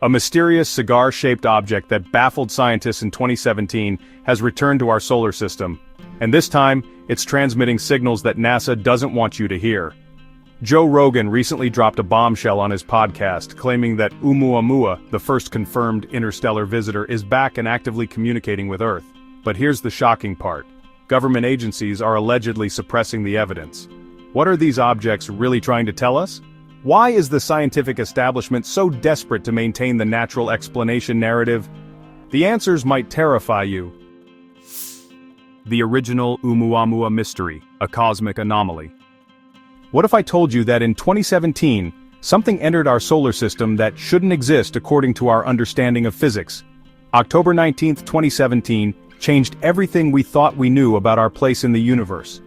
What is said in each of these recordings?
A mysterious cigar-shaped object that baffled scientists in 2017 has returned to our solar system, and this time, it's transmitting signals that NASA doesn't want you to hear. Joe Rogan recently dropped a bombshell on his podcast, claiming that Oumuamua, the first confirmed interstellar visitor, is back and actively communicating with Earth. But here's the shocking part. Government agencies are allegedly suppressing the evidence. What are these objects really trying to tell us? Why is the scientific establishment so desperate to maintain the natural explanation narrative? The answers might terrify you. The original Oumuamua mystery, a cosmic anomaly. What if I told you that in 2017, something entered our solar system that shouldn't exist according to our understanding of physics? October 19, 2017, changed everything we thought we knew about our place in the universe.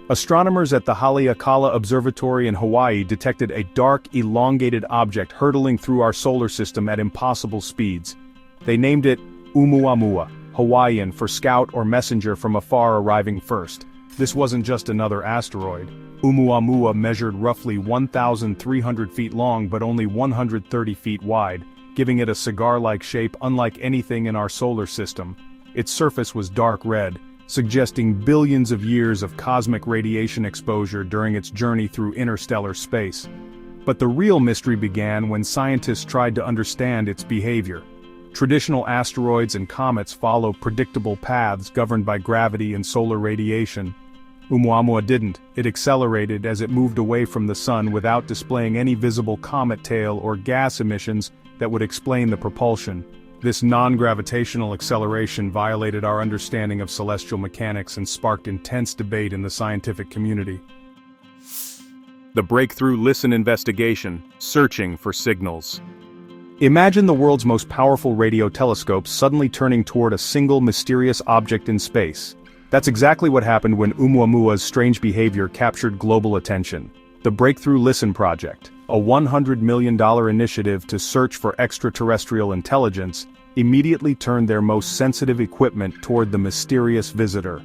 Astronomers at the Haleakala Observatory in Hawaii detected a dark, elongated object hurtling through our solar system at impossible speeds. They named it Oumuamua, Hawaiian for scout or messenger from afar arriving first. This wasn't just another asteroid. Oumuamua measured roughly 1,300 feet long but only 130 feet wide, giving it a cigar-like shape unlike anything in our solar system. Its surface was dark red, suggesting billions of years of cosmic radiation exposure during its journey through interstellar space. But the real mystery began when scientists tried to understand its behavior. Traditional asteroids and comets follow predictable paths governed by gravity and solar radiation. Oumuamua didn't. It accelerated as it moved away from the sun without displaying any visible comet tail or gas emissions that would explain the propulsion. This non-gravitational acceleration violated our understanding of celestial mechanics and sparked intense debate in the scientific community. The Breakthrough Listen investigation, searching for signals. Imagine the world's most powerful radio telescope suddenly turning toward a single mysterious object in space. That's exactly what happened when Oumuamua's strange behavior captured global attention. The Breakthrough Listen project, a $100 million initiative to search for extraterrestrial intelligence, immediately turned their most sensitive equipment toward the mysterious visitor.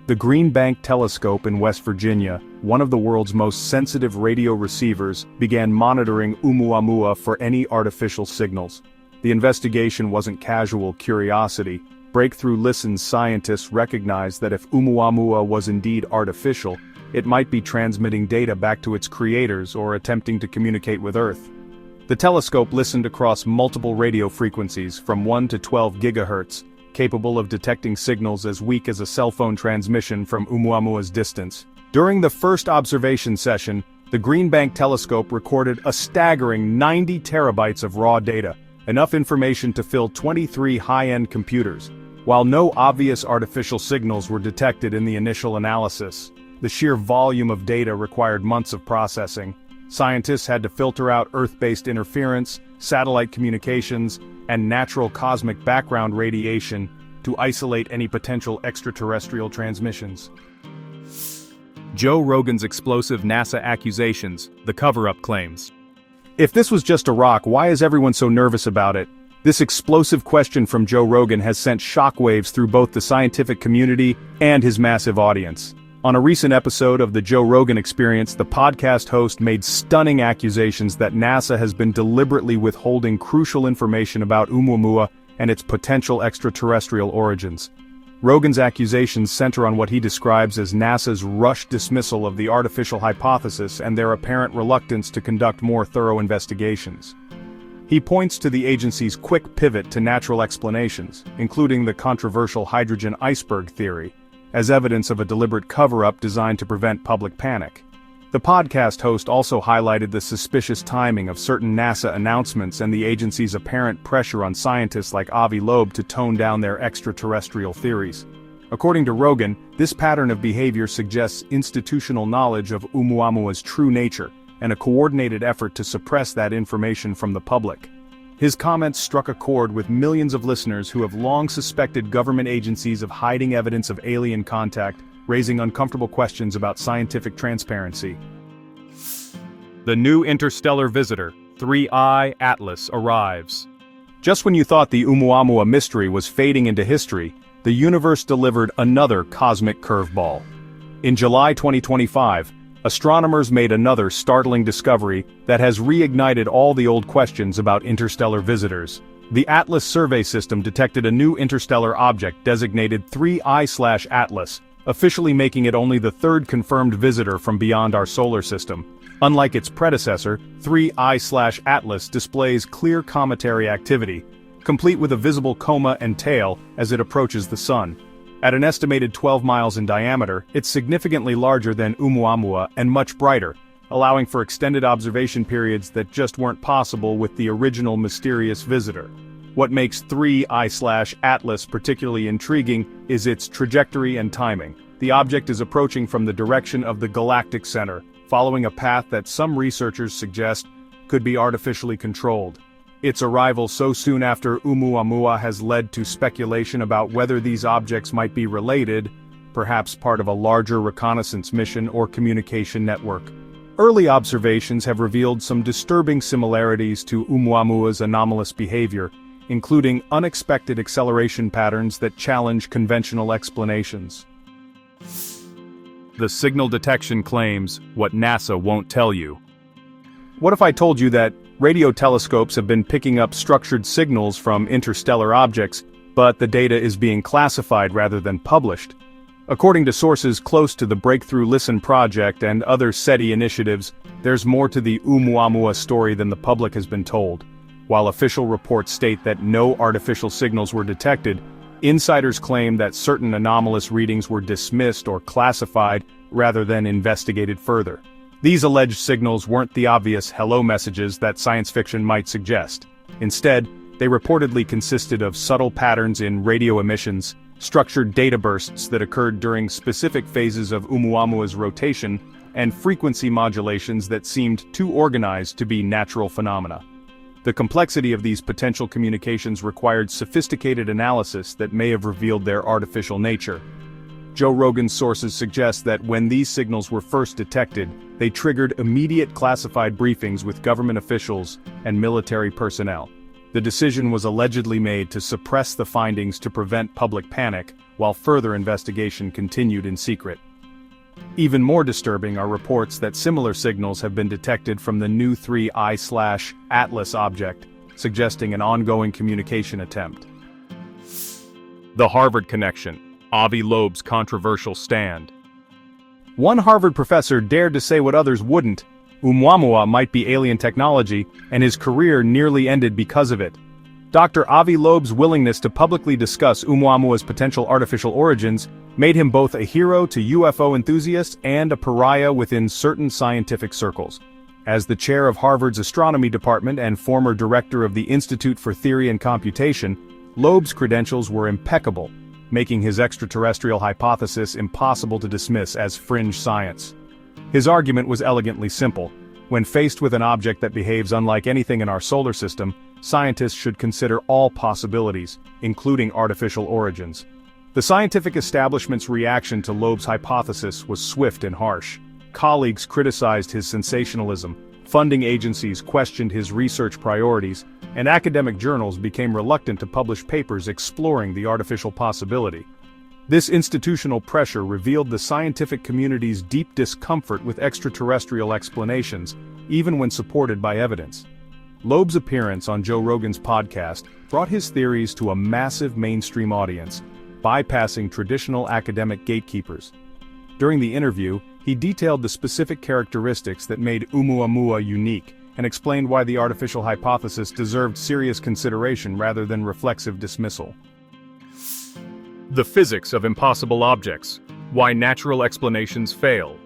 The Green Bank Telescope in West Virginia, one of the world's most sensitive radio receivers, began monitoring Oumuamua for any artificial signals. The investigation wasn't casual curiosity. Breakthrough Listen scientists recognized that if Oumuamua was indeed artificial, it might be transmitting data back to its creators or attempting to communicate with Earth. The telescope listened across multiple radio frequencies from 1 to 12 gigahertz, capable of detecting signals as weak as a cell phone transmission from Oumuamua's distance. During the first observation session, the Green Bank Telescope recorded a staggering 90 terabytes of raw data, enough information to fill 23 high-end computers. While no obvious artificial signals were detected in the initial analysis, the sheer volume of data required months of processing. Scientists had to filter out Earth-based interference, satellite communications, and natural cosmic background radiation to isolate any potential extraterrestrial transmissions. Joe Rogan's explosive NASA accusations, the cover-up claims. If this was just a rock, why is everyone so nervous about it? This explosive question from Joe Rogan has sent shockwaves through both the scientific community and his massive audience. On a recent episode of The Joe Rogan Experience, the podcast host made stunning accusations that NASA has been deliberately withholding crucial information about Oumuamua and its potential extraterrestrial origins. Rogan's accusations center on what he describes as NASA's rushed dismissal of the artificial hypothesis and their apparent reluctance to conduct more thorough investigations. He points to the agency's quick pivot to natural explanations, including the controversial hydrogen iceberg theory, as evidence of a deliberate cover-up designed to prevent public panic. The podcast host also highlighted the suspicious timing of certain NASA announcements and the agency's apparent pressure on scientists like Avi Loeb to tone down their extraterrestrial theories. According to Rogan, this pattern of behavior suggests institutional knowledge of Oumuamua's true nature, and a coordinated effort to suppress that information from the public. His comments struck a chord with millions of listeners who have long suspected government agencies of hiding evidence of alien contact, raising uncomfortable questions about scientific transparency. The new interstellar visitor, 3I Atlas, arrives. Just when you thought the Oumuamua mystery was fading into history, the universe delivered another cosmic curveball. In July 2025, astronomers made another startling discovery that has reignited all the old questions about interstellar visitors. The Atlas survey system detected a new interstellar object designated 3I/Atlas, officially making it only the third confirmed visitor from beyond our solar system. Unlike its predecessor, 3I/Atlas displays clear cometary activity, complete with a visible coma and tail as it approaches the Sun. At an estimated 12 miles in diameter, it's significantly larger than Oumuamua and much brighter, allowing for extended observation periods that just weren't possible with the original mysterious visitor. What makes 3I/Atlas particularly intriguing is its trajectory and timing. The object is approaching from the direction of the galactic center, following a path that some researchers suggest could be artificially controlled. Its arrival so soon after Oumuamua has led to speculation about whether these objects might be related, perhaps part of a larger reconnaissance mission or communication network. Early observations have revealed some disturbing similarities to Oumuamua's anomalous behavior, including unexpected acceleration patterns that challenge conventional explanations. The signal detection claims what NASA won't tell you. What if I told you that radio telescopes have been picking up structured signals from interstellar objects, but the data is being classified rather than published? According to sources close to the Breakthrough Listen project and other SETI initiatives, there's more to the Oumuamua story than the public has been told. While official reports state that no artificial signals were detected, insiders claim that certain anomalous readings were dismissed or classified rather than investigated further. These alleged signals weren't the obvious hello messages that science fiction might suggest. Instead, they reportedly consisted of subtle patterns in radio emissions, structured data bursts that occurred during specific phases of Oumuamua's rotation, and frequency modulations that seemed too organized to be natural phenomena. The complexity of these potential communications required sophisticated analysis that may have revealed their artificial nature. Joe Rogan's sources suggest that when these signals were first detected, they triggered immediate classified briefings with government officials and military personnel. The decision was allegedly made to suppress the findings to prevent public panic, while further investigation continued in secret. Even more disturbing are reports that similar signals have been detected from the new 3I/Atlas object, suggesting an ongoing communication attempt. The Harvard connection. Avi Loeb's controversial stand. One Harvard professor dared to say what others wouldn't. Oumuamua might be alien technology, and his career nearly ended because of it. Dr. Avi Loeb's willingness to publicly discuss Oumuamua's potential artificial origins made him both a hero to UFO enthusiasts and a pariah within certain scientific circles. As the chair of Harvard's astronomy department and former director of the Institute for Theory and Computation, Loeb's credentials were impeccable, making his extraterrestrial hypothesis impossible to dismiss as fringe science. His argument was elegantly simple. When faced with an object that behaves unlike anything in our solar system, scientists should consider all possibilities, including artificial origins. The scientific establishment's reaction to Loeb's hypothesis was swift and harsh. Colleagues criticized his sensationalism, funding agencies questioned his research priorities, and academic journals became reluctant to publish papers exploring the artificial possibility. This institutional pressure revealed the scientific community's deep discomfort with extraterrestrial explanations, even when supported by evidence. Loeb's appearance on Joe Rogan's podcast brought his theories to a massive mainstream audience, bypassing traditional academic gatekeepers. During the interview, he detailed the specific characteristics that made Oumuamua unique, and explained why the artificial hypothesis deserved serious consideration rather than reflexive dismissal. The physics of impossible objects. Why natural explanations fail.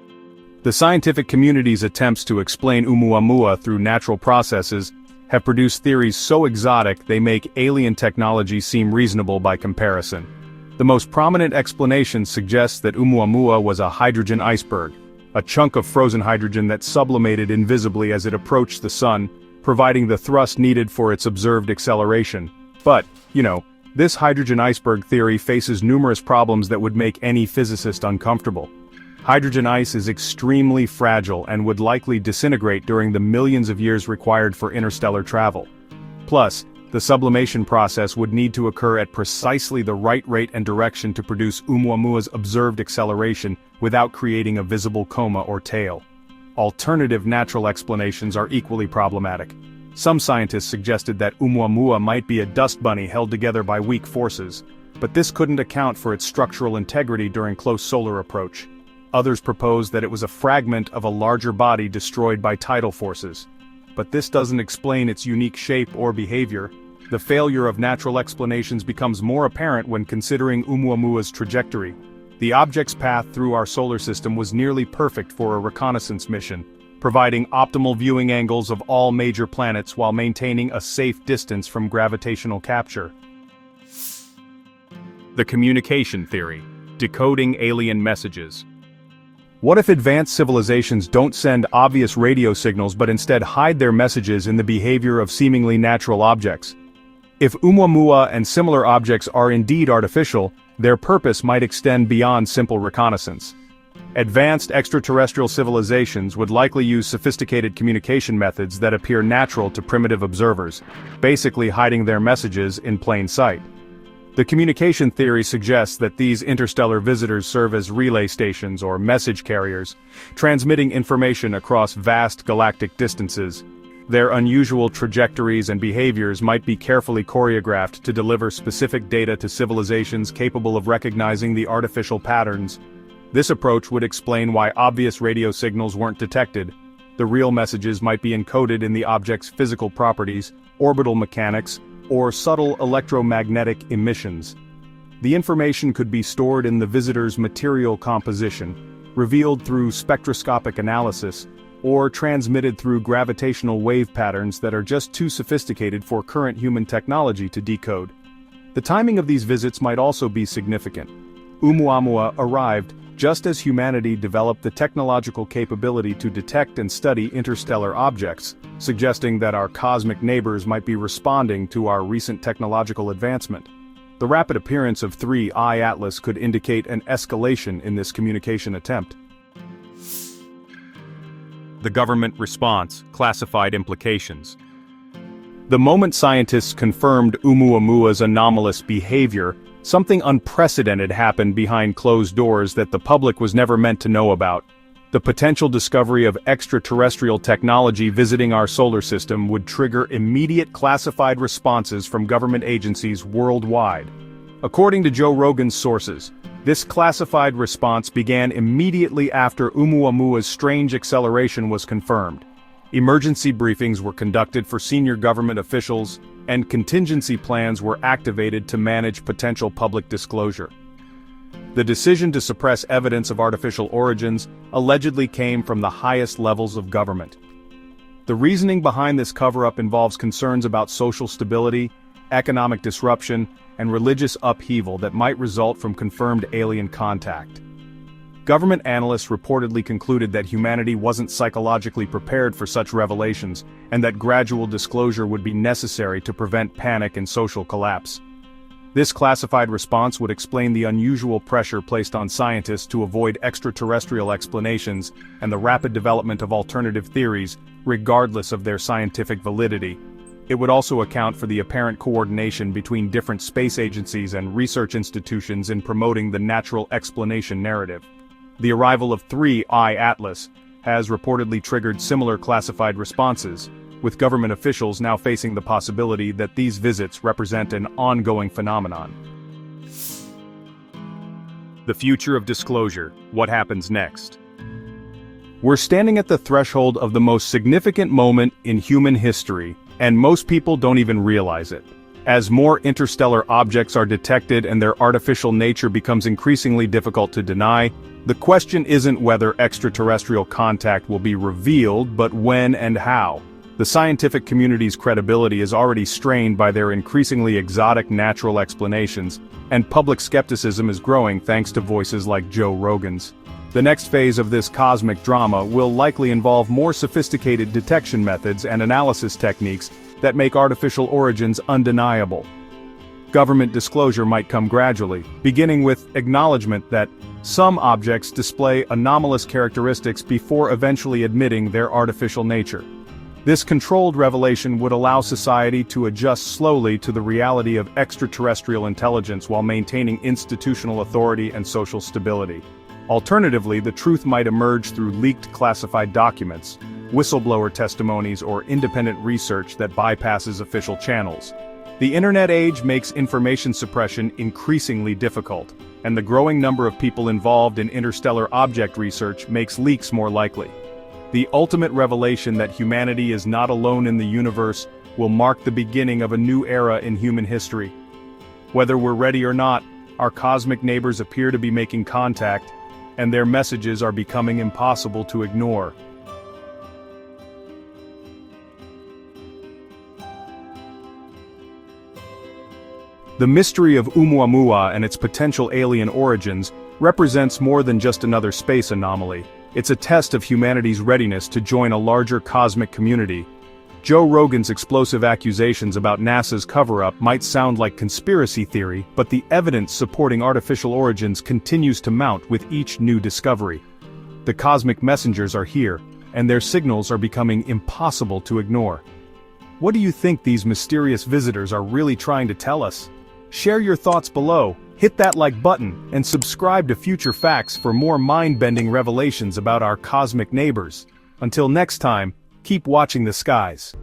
The scientific community's attempts to explain Oumuamua through natural processes have produced theories so exotic they make alien technology seem reasonable by comparison. The most prominent explanation suggests that Oumuamua was a hydrogen iceberg, a chunk of frozen hydrogen that sublimated invisibly as it approached the sun, providing the thrust needed for its observed acceleration. But, this hydrogen iceberg theory faces numerous problems that would make any physicist uncomfortable. Hydrogen ice is extremely fragile and would likely disintegrate during the millions of years required for interstellar travel. Plus, The sublimation process would need to occur at precisely the right rate and direction to produce Oumuamua's observed acceleration without creating a visible coma or tail. Alternative natural explanations are equally problematic. Some scientists suggested that Oumuamua might be a dust bunny held together by weak forces, but this couldn't account for its structural integrity during close solar approach. Others proposed that it was a fragment of a larger body destroyed by tidal forces. But this doesn't explain its unique shape or behavior. The failure of natural explanations becomes more apparent when considering Oumuamua's trajectory. The object's path through our solar system was nearly perfect for a reconnaissance mission, providing optimal viewing angles of all major planets while maintaining a safe distance from gravitational capture. The communication theory: decoding alien messages. What if advanced civilizations don't send obvious radio signals but instead hide their messages in the behavior of seemingly natural objects? If Oumuamua and similar objects are indeed artificial, their purpose might extend beyond simple reconnaissance. Advanced extraterrestrial civilizations would likely use sophisticated communication methods that appear natural to primitive observers, basically hiding their messages in plain sight. The communication theory suggests that these interstellar visitors serve as relay stations or message carriers, transmitting information across vast galactic distances. Their unusual trajectories and behaviors might be carefully choreographed to deliver specific data to civilizations capable of recognizing the artificial patterns. This approach would explain why obvious radio signals weren't detected. The real messages might be encoded in the object's physical properties, orbital mechanics, or subtle electromagnetic emissions. The information could be stored in the visitor's material composition, revealed through spectroscopic analysis, or transmitted through gravitational wave patterns that are just too sophisticated for current human technology to decode. The timing of these visits might also be significant. Oumuamua arrived just as humanity developed the technological capability to detect and study interstellar objects, suggesting that our cosmic neighbors might be responding to our recent technological advancement. The rapid appearance of 3I Atlas could indicate an escalation in this communication attempt. The government response: classified implications. The moment scientists confirmed Oumuamua's anomalous behavior, something unprecedented happened behind closed doors that the public was never meant to know about. The potential discovery of extraterrestrial technology visiting our solar system would trigger immediate classified responses from government agencies worldwide. According to Joe Rogan's sources, this classified response began immediately after Oumuamua's strange acceleration was confirmed. Emergency briefings were conducted for senior government officials, and contingency plans were activated to manage potential public disclosure. The decision to suppress evidence of artificial origins allegedly came from the highest levels of government. The reasoning behind this cover-up involves concerns about social stability, economic disruption, and religious upheaval that might result from confirmed alien contact. Government analysts reportedly concluded that humanity wasn't psychologically prepared for such revelations, and that gradual disclosure would be necessary to prevent panic and social collapse. This classified response would explain the unusual pressure placed on scientists to avoid extraterrestrial explanations and the rapid development of alternative theories, regardless of their scientific validity. It would also account for the apparent coordination between different space agencies and research institutions in promoting the natural explanation narrative. The arrival of 3I Atlas has reportedly triggered similar classified responses, with government officials now facing the possibility that these visits represent an ongoing phenomenon. The future of disclosure: what happens next? We're standing at the threshold of the most significant moment in human history, and most people don't even realize it. As more interstellar objects are detected and their artificial nature becomes increasingly difficult to deny, the question isn't whether extraterrestrial contact will be revealed, but when and how. The scientific community's credibility is already strained by their increasingly exotic natural explanations, and public skepticism is growing thanks to voices like Joe Rogan's. The next phase of this cosmic drama will likely involve more sophisticated detection methods and analysis techniques that make artificial origins undeniable. Government disclosure might come gradually, beginning with acknowledgement that some objects display anomalous characteristics before eventually admitting their artificial nature. This controlled revelation would allow society to adjust slowly to the reality of extraterrestrial intelligence while maintaining institutional authority and social stability. Alternatively, the truth might emerge through leaked classified documents, whistleblower testimonies, or independent research that bypasses official channels. The internet age makes information suppression increasingly difficult, and the growing number of people involved in interstellar object research makes leaks more likely. The ultimate revelation that humanity is not alone in the universe will mark the beginning of a new era in human history. Whether we're ready or not, our cosmic neighbors appear to be making contact, and their messages are becoming impossible to ignore. The mystery of Oumuamua and its potential alien origins represents more than just another space anomaly. It's a test of humanity's readiness to join a larger cosmic community. Joe Rogan's explosive accusations about NASA's cover-up might sound like conspiracy theory, but the evidence supporting artificial origins continues to mount with each new discovery. The cosmic messengers are here, and their signals are becoming impossible to ignore. What do you think these mysterious visitors are really trying to tell us? Share your thoughts below, hit that like button, and subscribe to Future Facts for more mind-bending revelations about our cosmic neighbors. Until next time, keep watching the skies.